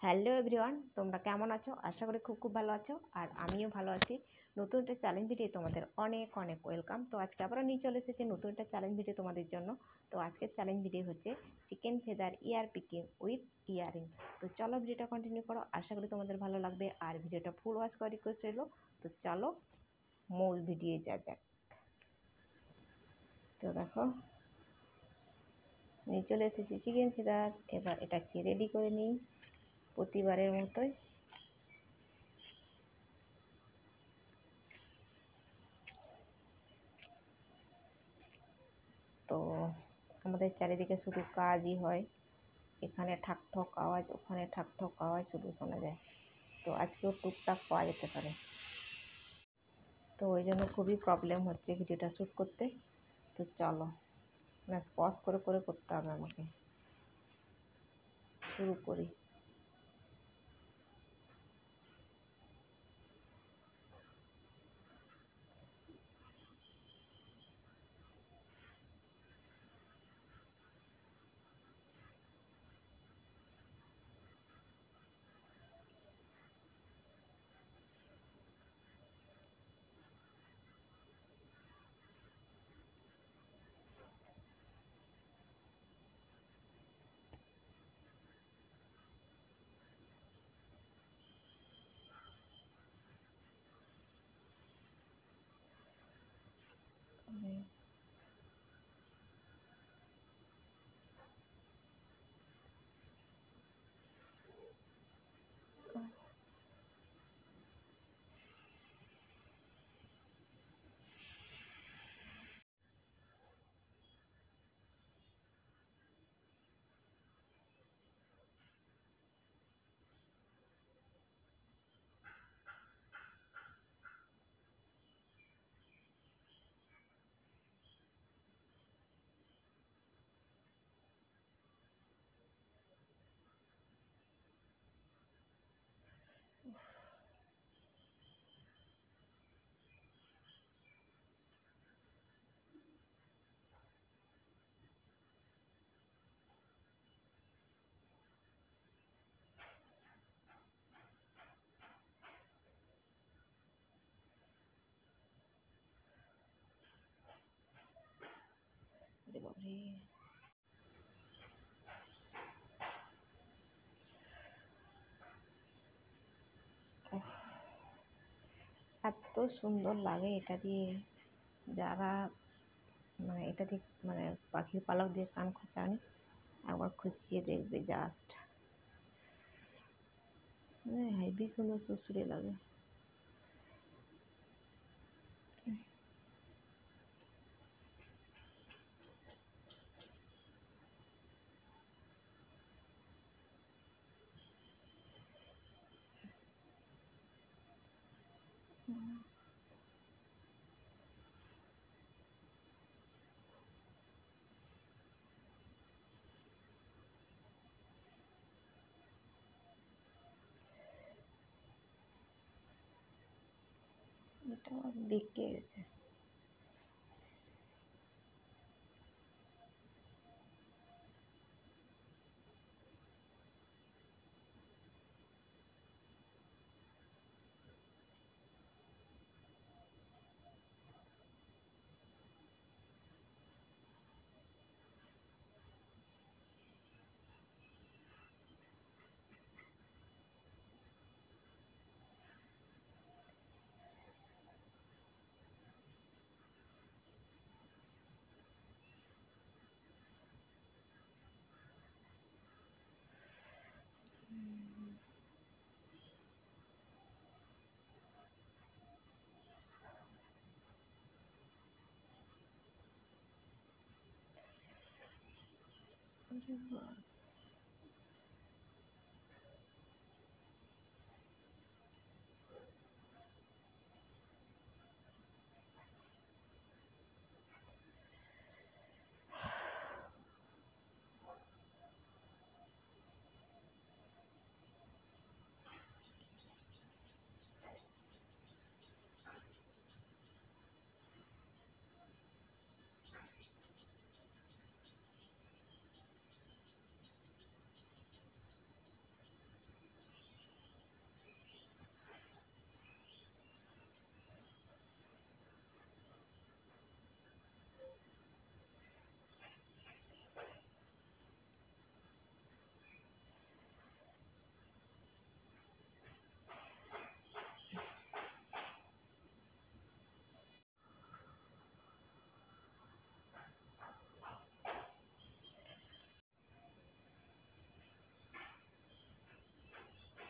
Hello everyone, তোমরা কেমন আছো? আশা করি খুব খুব ভালো আছো। আর আমিও ভালো আছি। নতুন একটা চ্যালেঞ্জ ভিডিও তোমাদের অনেক অনেক ওয়েলকাম। তো আজকে আবারও নিয়ে চলে এসেছি নতুন একটা চ্যালেঞ্জ ভিডিও তোমাদের জন্য। তো আজকের চ্যালেঞ্জ ভিডিও হচ্ছে chicken feather ear picking with earring. তো চলো ভিডিওটা কন্টিনিউ করো, আশা করি তোমাদের ভালো লাগবে। আর ভিডিওটা ফুল ওয়াচ করার রিকোয়েস্ট রইলো। তো চলো মূল ভিডিও যা যাক। তো দেখো নিয়ে চলে এসেছি চিকেন ফেদার। এবার এটাকে রেডি করে নিই প্রতিবারের মতোই। তো আমাদের চারিদিকে শুধু কাজই হয়, এখানে ঠাক ঠক আওয়াজ, ওখানে ঠাক ঠক আওয়াজ শুধু শোনা যায়। তো আজকেও টুকটাক পাওয়া যেতে পারে। তো ওই জন্য খুবই প্রবলেম হচ্ছে ভিডিওটা শ্যুট করতে। তো চলো না, পজ করে করে করতে হবে আমাকে। শুরু করি। এত সুন্দর লাগে এটা দিয়ে। যারা এটা দিয়ে পাখির পালক দিয়ে কান খোঁচানি, একবার খুঁচিয়ে দেখবে জাস্ট। হেবি সুন্দর সুসুরি লাগে। এটা বেঁকে গেছে।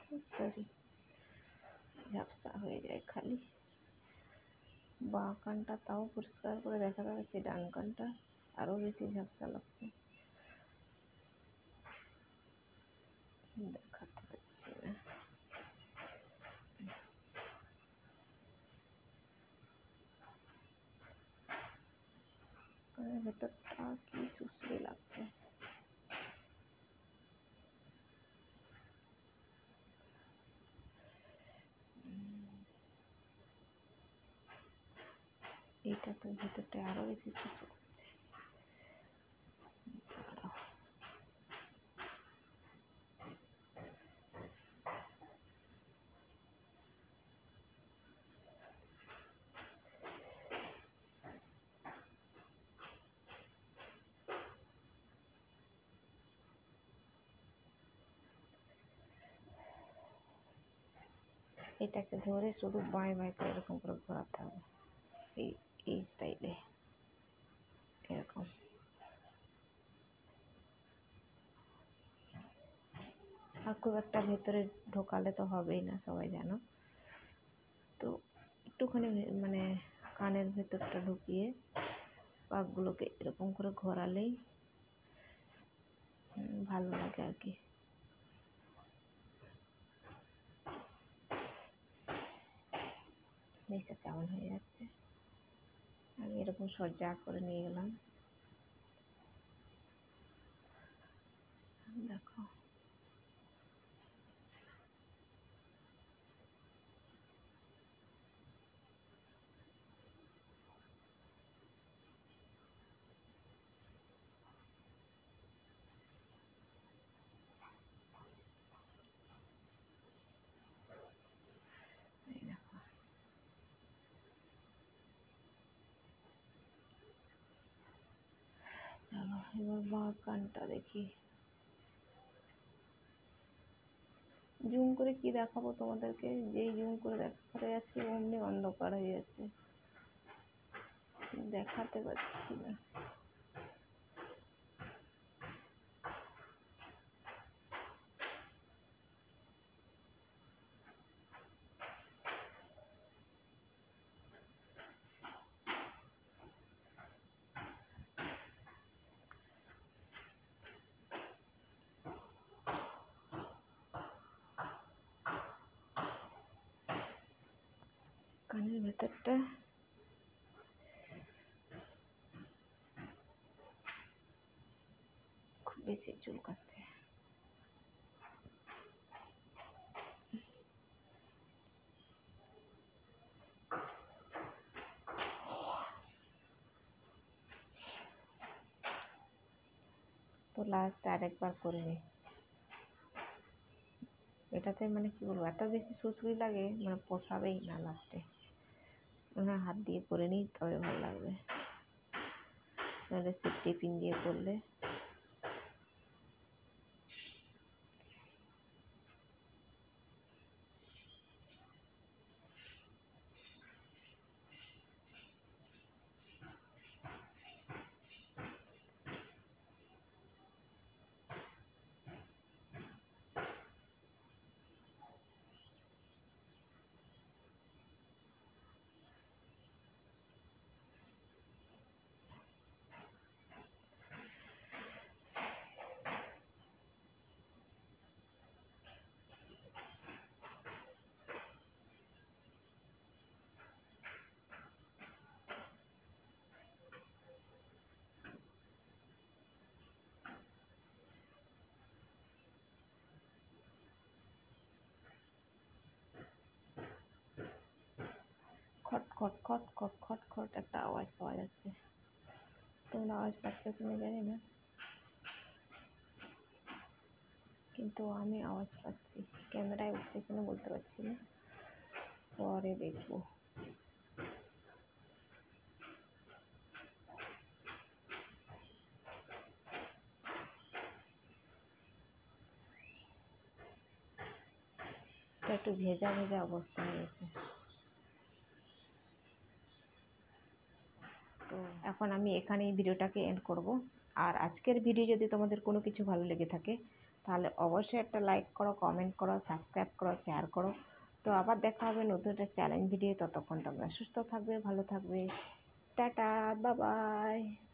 তাড়াতাড়ি ঝাপসা হয়ে যায় খালি। বাঁ কানটা তাও পরিষ্কার করে দেখা যাচ্ছে, ডান কানটা আরও বেশি ঝাপসা লাগছে, দেখাতে পারছি না। কানের ভেতরটা কি সুসুরি লাগছে। এইটা তো ভেতরটা আরো বেশি সুসু করছে। এটাকে ধরে শুধু বাঁয়ে বাঁয়ে করে এরকম করে ঘোরাতে হবে, এই স্টাইলে এরকম। আর খুব একটা ভেতরে ঢোকালে তো হবেই না, সবাই জানো তো। একটুখানি মানে কানের ভেতরটা ঢুকিয়ে পাকগুলোকে এরকম করে ঘোরালেই ভালো লাগে আর কি। দেখছো কেমন হয়ে যাচ্ছে। আমি এরকম সজ্জা করে নিয়ে গেলাম, দেখো। চলো এবার বাঁ কানটা দেখি। জুম করে কি দেখাবো তোমাদেরকে, যেই জুম করে দেখাতে যাচ্ছি অমনি অন্ধকার হয়ে যাচ্ছে, দেখাতে পারছি না। কানের ভেতরটা খুব বেশি চুলকাচ্ছে। তো লাস্ট আরেকবার করে নিই। এটাতে মানে কি বলবো, এত বেশি সুসুরি লাগে, মানে পোষাবেই না লাস্টে। মানে হাত দিয়ে করে নিই তবে ভালো লাগবে, নাহলে সেফটি পিন দিয়ে করলে খট খট খট খট খট খট একটা আওয়াজ পাওয়া যাচ্ছে। তোমরা আওয়াজ পাচ্ছ কিনা জানি না, কিন্তু আমি আওয়াজ পাচ্ছি। ক্যামেরায় উঠছে কিনা বলতে পারছি না, পরে দেখবো। একটু ভেজা ভেজা অবস্থা হয়েছে। তো এখন আমি এখানেই ভিডিওটাকে এন্ড করব। আর আজকের ভিডিও যদি তোমাদের কোনো কিছু ভালো লেগে থাকে তাহলে অবশ্যই একটা লাইক করো, কমেন্ট করো, সাবস্ক্রাইব করো, শেয়ার করো। তো আবার দেখা হবে নতুন একটা চ্যালেঞ্জ ভিডিও। ততক্ষণ তোমরা সুস্থ থাকবে, ভালো থাকবে। Tata, bye bye.